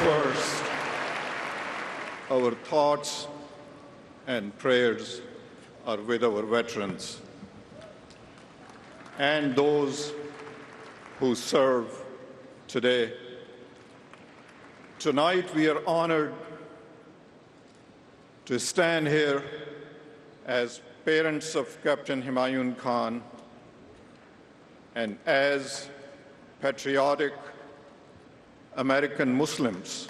First, our thoughts and prayers are with our veterans and those who serve today. Tonight, we are honored to stand here as parents of Captain Humayun Khan and as patriotic American Muslims.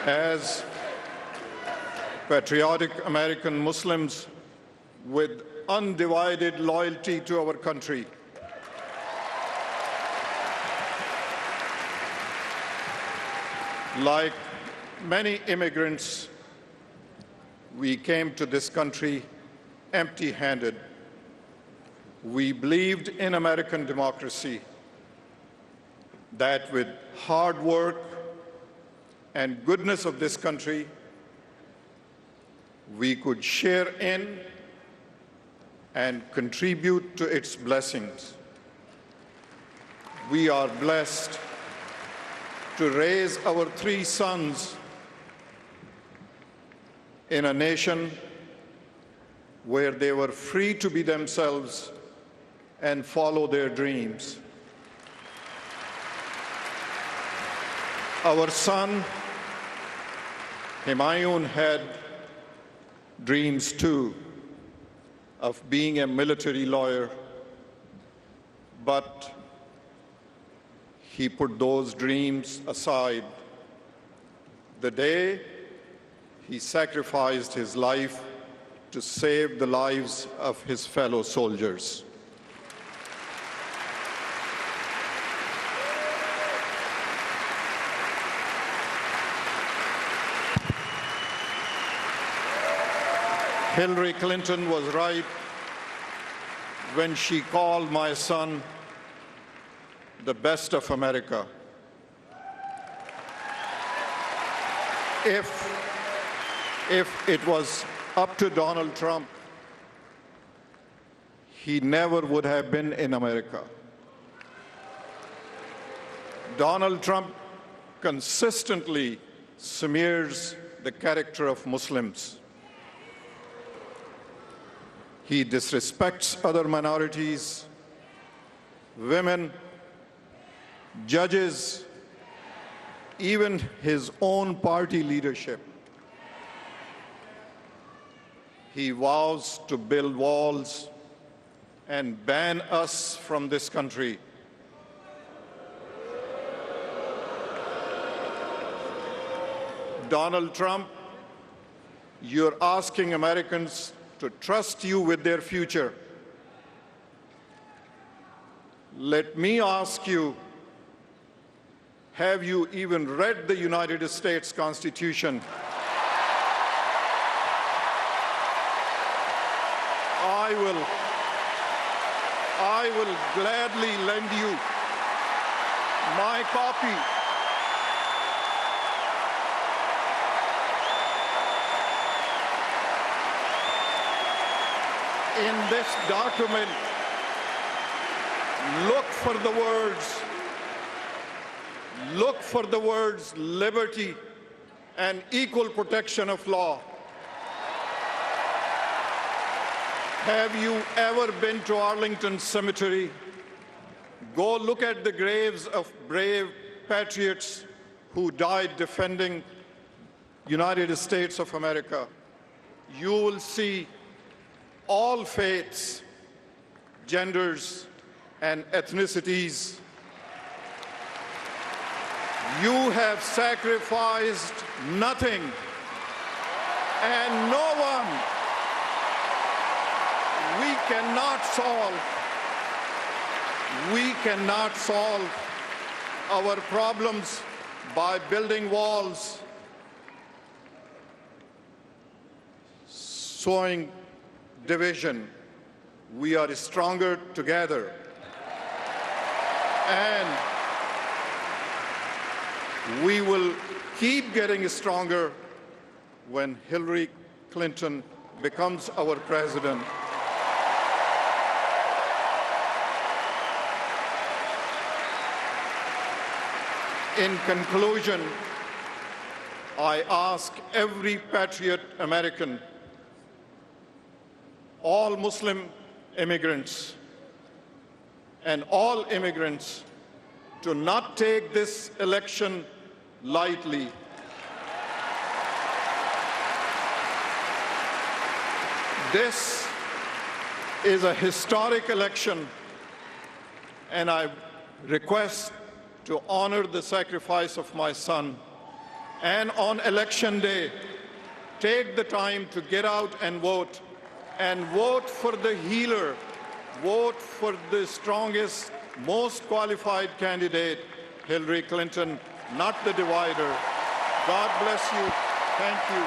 As patriotic American Muslims with undivided loyalty to our country, like many immigrants, we came to this country empty-handed. We believed in American democracy, that with hard work and goodness of this country, we could share in and contribute to its blessings. We are blessed to raise our 3 sons in a nation where they were free to be themselves and follow their dreams. Our son, Humayun, had dreams too of being a military lawyer, but he put those dreams aside the day he sacrificed his life to save the lives of his fellow soldiers. Hillary Clinton was right when she called my son the best of America. If it was up to Donald Trump, he never would have been in America. Donald Trump consistently smears the character of Muslims. He disrespects other minorities, women, judges, even his own party leadership. He vows to build walls and ban us from this country. Donald Trump, you're asking Americans to trust you with their future. Let me ask you, have you even read the United States Constitution? I will gladly lend you my copy. In this document, look for the words liberty and equal protection of law. Have you ever been to Arlington Cemetery? Go look at the graves of brave patriots who died defending United States of America. You will see all faiths, genders, and ethnicities. You have sacrificed nothing and no one. We cannot solve our problems by building walls. sowing division. We are stronger together. And we will keep getting stronger when Hillary Clinton becomes our president. In conclusion, I ask every patriot American, all Muslim immigrants, and all immigrants to not take this election lightly. This is a historic election, and I request to honor the sacrifice of my son. And on election day, take the time to get out and vote for the healer, vote for the strongest, most qualified candidate, Hillary Clinton, not the divider. God bless you. Thank you.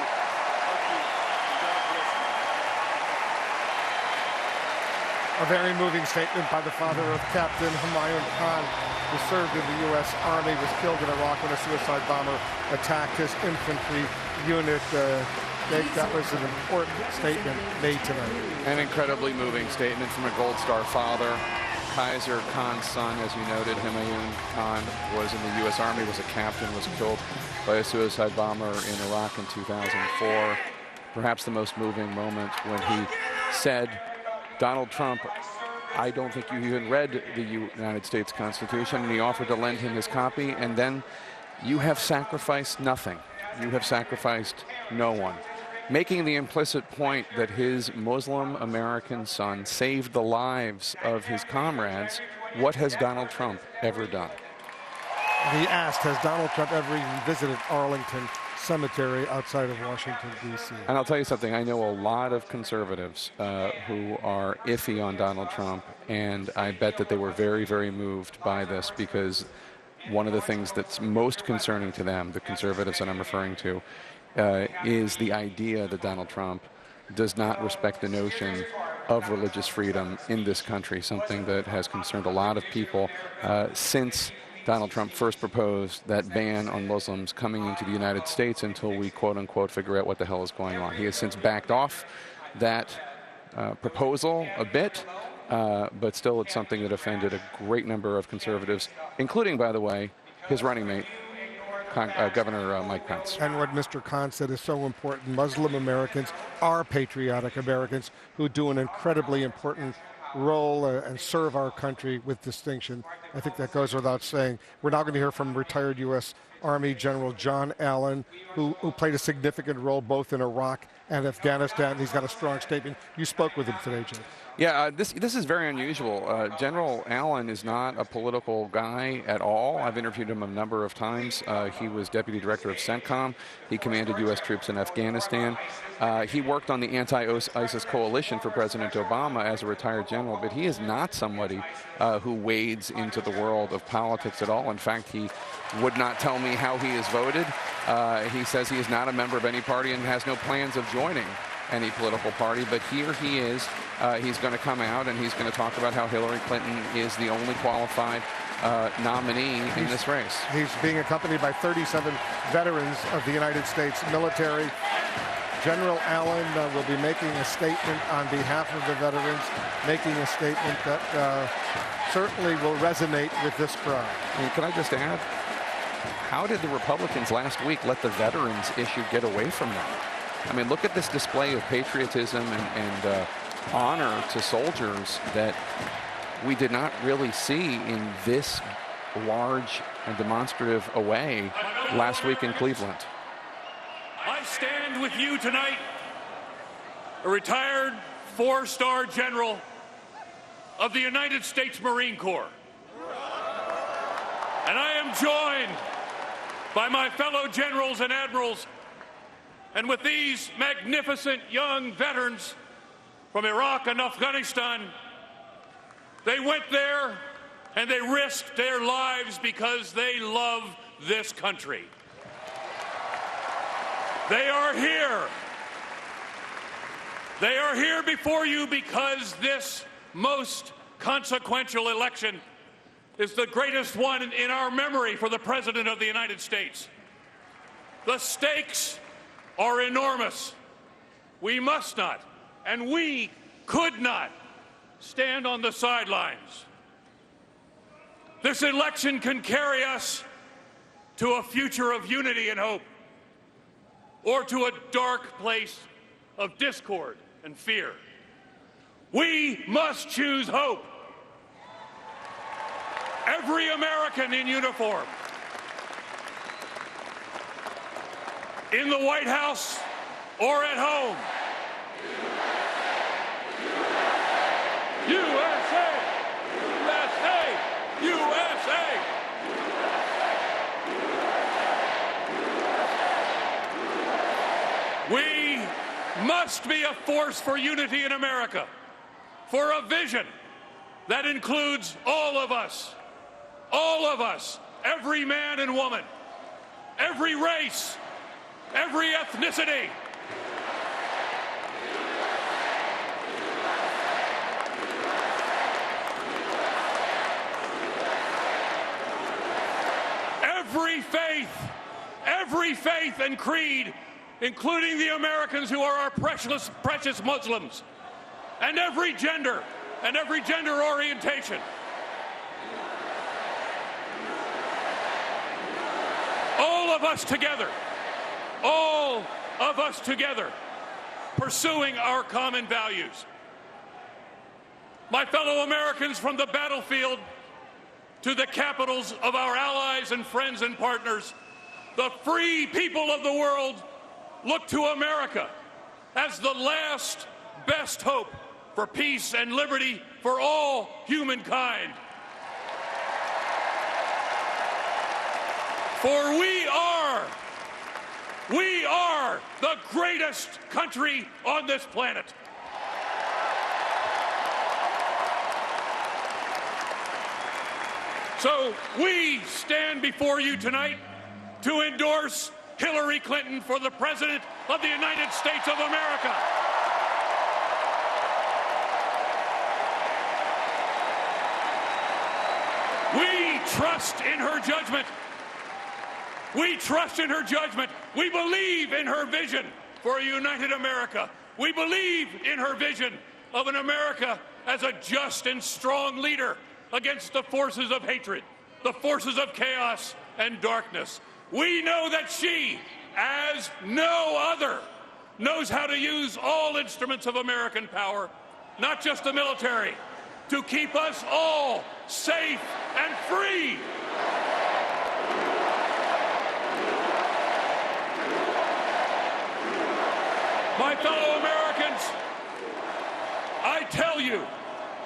A very moving statement by the father of Captain Humayun Khan, who served in the U.S. Army, was killed in Iraq when a suicide bomber attacked his infantry unit. That was an important statement made tonight. An incredibly moving statement from a Gold Star father. Kaiser Khan's son, as you noted, Humayun Khan, was in the U.S. Army, was a captain, was killed by a suicide bomber in Iraq in 2004. Perhaps the most moving moment when he said, Donald Trump, I don't think you even read the United States Constitution, and he offered to lend him his copy, and then you have sacrificed nothing. You have sacrificed no one. Making the implicit point that his Muslim American son saved the lives of his comrades. What has Donald Trump ever done? He asked, has Donald Trump ever even visited Arlington Cemetery outside of Washington, D.C.? And I'll tell you something, I know a lot of conservatives who are iffy on Donald Trump, and I bet that they were very, very moved by this, because one of the things that's most concerning to them, the conservatives that I'm referring to, is the idea that Donald Trump does not respect the notion of religious freedom in this country, something that has concerned a lot of people since Donald Trump first proposed that ban on Muslims coming into the United States until we, quote unquote, figure out what the hell is going on. He has since backed off that proposal a bit, but still it's something that offended a great number of conservatives, including, by the way, his running mate, Governor Mike Pence. And what Mr. Khan said is so important. Muslim Americans are patriotic Americans who do an incredibly important role and serve our country with distinction. I think that goes without saying. We're now going to hear from retired U.S. Army General John Allen, who played a significant role both in Iraq and Afghanistan. He's got a strong statement. You spoke with him today, Jim. Yeah, this is very unusual. General Allen is not a political guy at all. I've interviewed him a number of times. He was deputy director of CENTCOM. He commanded U.S. troops in Afghanistan. He worked on the anti-ISIS coalition for President Obama as a retired general, but he is not somebody who wades into the world of politics at all. In fact, he would not tell me how he has voted. He says he is not a member of any party and has no plans of joining any political party, but here he is. He's going to come out and he's going to talk about how Hillary Clinton is the only qualified nominee in this race. He's being accompanied by 37 veterans of the United States military. General Allen will be making a statement on behalf of the veterans, making a statement that certainly will resonate with this crowd. And can I just add, how did the Republicans last week let the veterans issue get away from them? I mean, look at this display of patriotism and honor to soldiers that we did not really see in this large and demonstrative a way last week in Cleveland. I stand with you tonight, a retired four-star general of the United States Marine Corps. And I am joined by my fellow generals and admirals, and with these magnificent young veterans from Iraq and Afghanistan. They went there and they risked their lives because they love this country. They are here They are here before you because this most consequential election is the greatest one in our memory for the President of the United States. The stakes are enormous. We must not, and we could not, stand on the sidelines. This election can carry us to a future of unity and hope, or to a dark place of discord and fear. We must choose hope. Every American in uniform, in the White House or at home, USA! USA! USA! We must be a force for unity in America, for a vision that includes all of us, every man and woman, every race, every ethnicity. Every faith and creed, including the Americans who are our precious Muslims, and every gender orientation. All of us together, pursuing our common values. My fellow Americans, from the battlefield to the capitals of our allies and friends and partners, the free people of the world look to America as the last best hope for peace and liberty for all humankind. For we are the greatest country on this planet. So we stand before you tonight to endorse Hillary Clinton for the President of the United States of America. We trust in her judgment. We trust in her judgment. We believe in her vision for a united America. We believe in her vision of an America as a just and strong leader against the forces of hatred, the forces of chaos and darkness. We know that she, as no other, knows how to use all instruments of American power, not just the military, to keep us all safe and free. My fellow Americans, I tell you,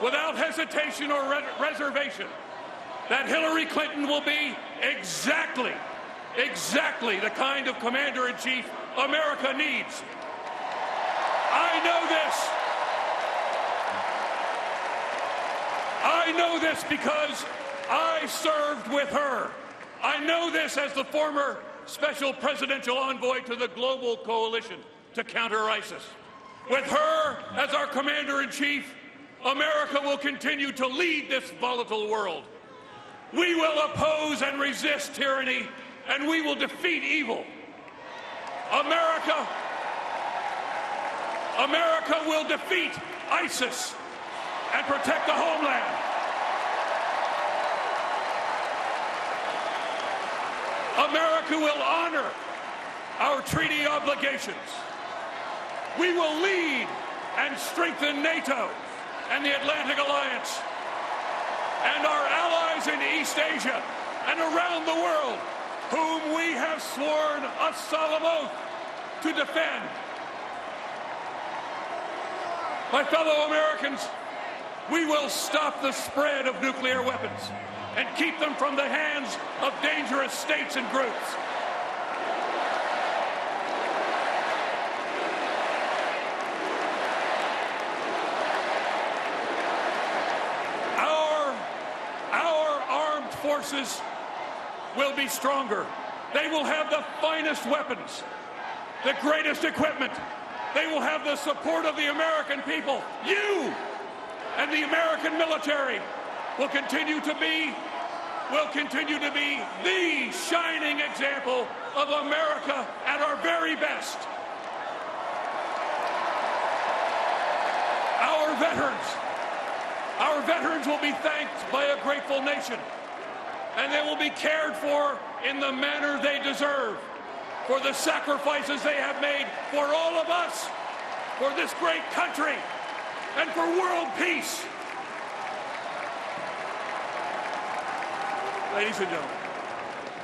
without hesitation or reservation, that Hillary Clinton will be exactly the kind of commander-in-chief America needs. I know this because I served with her. I know this as the former special presidential envoy to the global coalition to counter ISIS. With her as our commander-in-chief, America will continue to lead this volatile world. We will oppose and resist tyranny, and we will defeat evil. America will defeat ISIS and protect the homeland. America will honor our treaty obligations. We will lead and strengthen NATO and the Atlantic Alliance and our allies in East Asia and around the world, whom we have sworn a solemn oath to defend. My fellow Americans, we will stop the spread of nuclear weapons and keep them from the hands of dangerous states and groups. Our armed forces will be stronger. They will have the finest weapons, the greatest equipment, They will have the support of the American people. You and the American military will continue to be the shining example of America at our very best. Our veterans will be thanked by a grateful nation, and they will be cared for in the manner they deserve for the sacrifices they have made for all of us, for this great country, and for world peace. Ladies and gentlemen,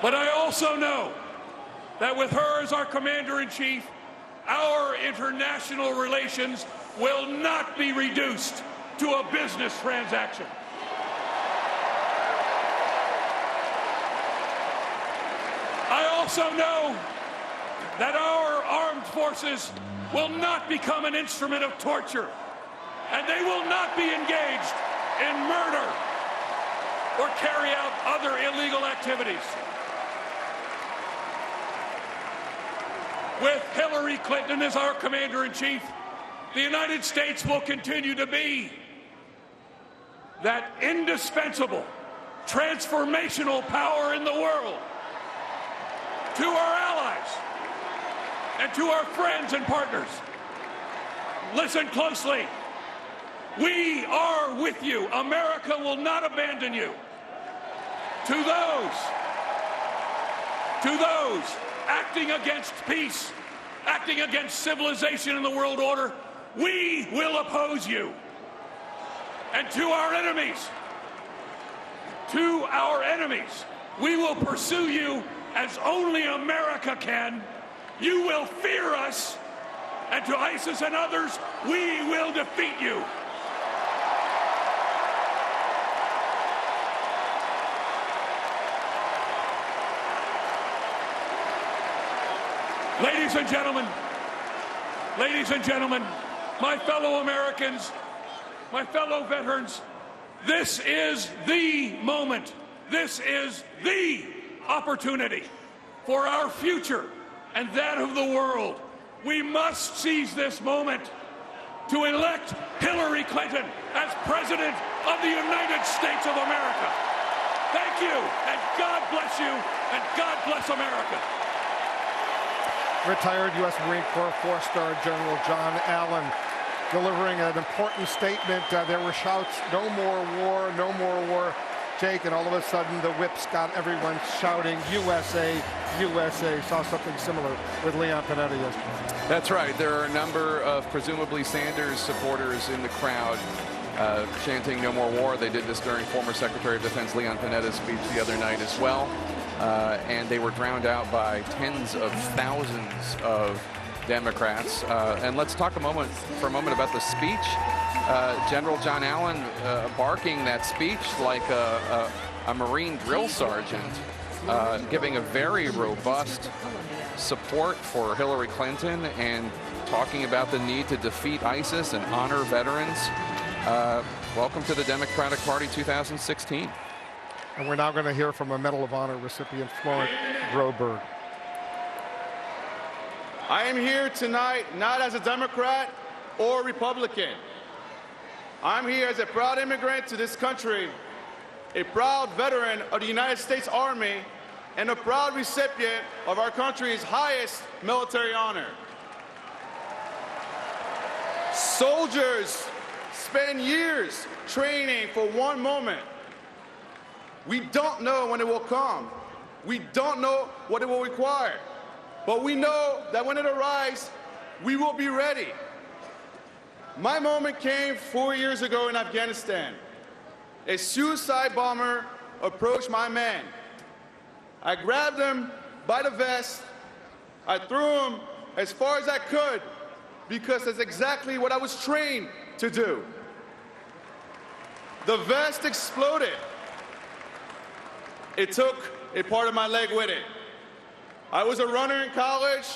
but I also know that with her as our commander-in-chief, our international relations will not be reduced to a business transaction. I also know that our armed forces will not become an instrument of torture, and they will not be engaged in murder or carry out other illegal activities. With Hillary Clinton as our commander-in-chief, the United States will continue to be that indispensable, transformational power in the world to our allies and to our friends and partners. Listen closely. We are with you. America will not abandon you. To those acting against peace, acting against civilization and the world order, we will oppose you. And to our enemies, we will pursue you as only America can. You will fear us, and to ISIS and others, we will defeat you. Ladies and gentlemen, my fellow Americans, my fellow veterans, this is the moment. This is the opportunity for our future and that of the world. We must seize this moment to elect Hillary Clinton as President of the United States of America. Thank you, and God bless you, and God bless America. Retired U.S. Marine Corps four-star General John Allen delivering an important statement. There were shouts, no more war, no more war. Jake, and all of a sudden the whips got everyone shouting, USA, USA. Saw something similar with Leon Panetta yesterday. That's right. There are a number of presumably Sanders supporters in the crowd chanting no more war. They did this during former Secretary of Defense Leon Panetta's speech the other night as well. And they were drowned out by tens of thousands of Democrats. And let's talk for a moment about the speech. General John Allen barking that speech like a Marine drill sergeant, giving a very robust support for Hillary Clinton and talking about the need to defeat ISIS and honor veterans. Welcome to the Democratic Party 2016. And we're now going to hear from a Medal of Honor recipient, Florent Groberg. I am here tonight not as a Democrat or Republican. I'm here as a proud immigrant to this country, a proud veteran of the United States Army, and a proud recipient of our country's highest military honor. Soldiers spend years training for one moment. We don't know when it will come. We don't know what it will require. But we know that when it arrives, we will be ready. My moment came 4 years ago in Afghanistan. A suicide bomber approached my man. I grabbed him by the vest. I threw him as far as I could because that's exactly what I was trained to do. The vest exploded. It took a part of my leg with it. I was a runner in college,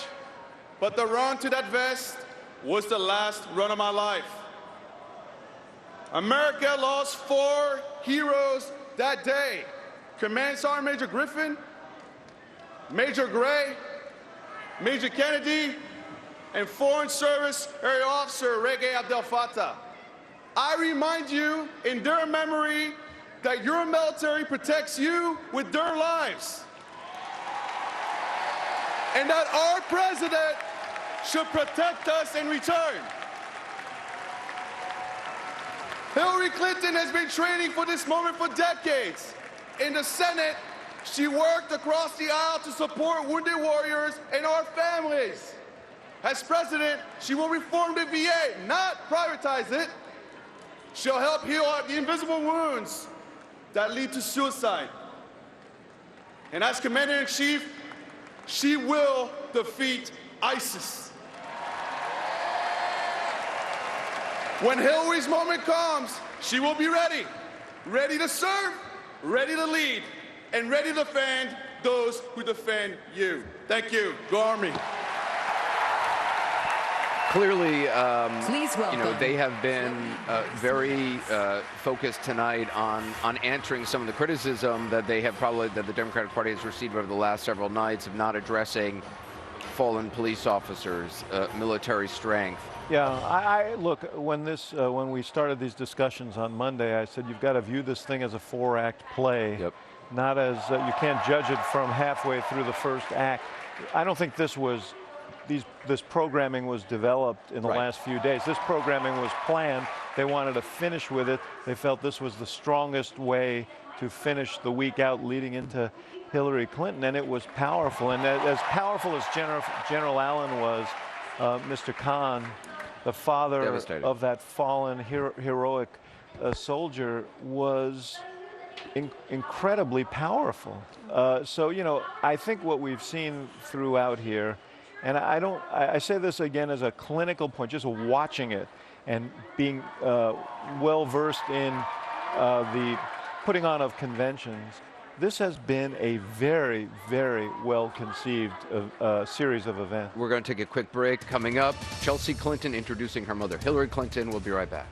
but the run to that vest was the last run of my life. America lost 4 heroes that day. Command Sergeant Major Griffin, Major Gray, Major Kennedy, and Foreign Service Area Officer Reggae Abdel Fattah. I remind you in their memory that your military protects you with their lives, and that our president should protect us in return. Hillary Clinton has been training for this moment for decades. In the Senate, she worked across the aisle to support wounded warriors and our families. As president, she will reform the VA, not privatize it. She'll help heal the invisible wounds that lead to suicide. And as Commander-in-Chief, she will defeat ISIS. When Hillary's moment comes, she will be ready. Ready to serve, ready to lead, and ready to defend those who defend you. Thank you. Go Army. Clearly, Please welcome. they have been very focused tonight on answering some of the criticism that they have that the Democratic Party has received over the last several nights of not addressing fallen police officers, military strength. Yeah, I look, when we started these discussions on Monday, I said you've got to view this thing as a 4-act play, Yep. not as you can't judge it from halfway through the first act. I don't think this programming was developed in the Right. last few days. This programming was planned. They wanted to finish with it. They felt this was the strongest way to finish the week out leading into Hillary Clinton, and it was powerful. And as powerful as General Allen was, Mr. Khan, the father Devastated. of that fallen heroic soldier, was incredibly powerful. So, I think what we've seen throughout here, and I say this again as a clinical point, just watching it and being well-versed in the putting on of conventions, this has been a very, very well-conceived series of events. We're going to take a quick break. Coming up, Chelsea Clinton introducing her mother, Hillary Clinton. We'll be right back.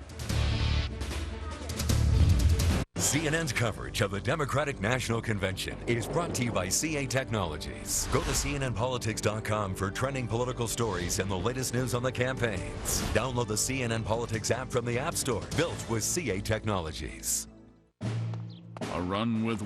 CNN's coverage of the Democratic National Convention is brought to you by CA Technologies. Go to CNNPolitics.com for trending political stories and the latest news on the campaigns. Download the CNN Politics app from the App Store, built with CA Technologies. A run with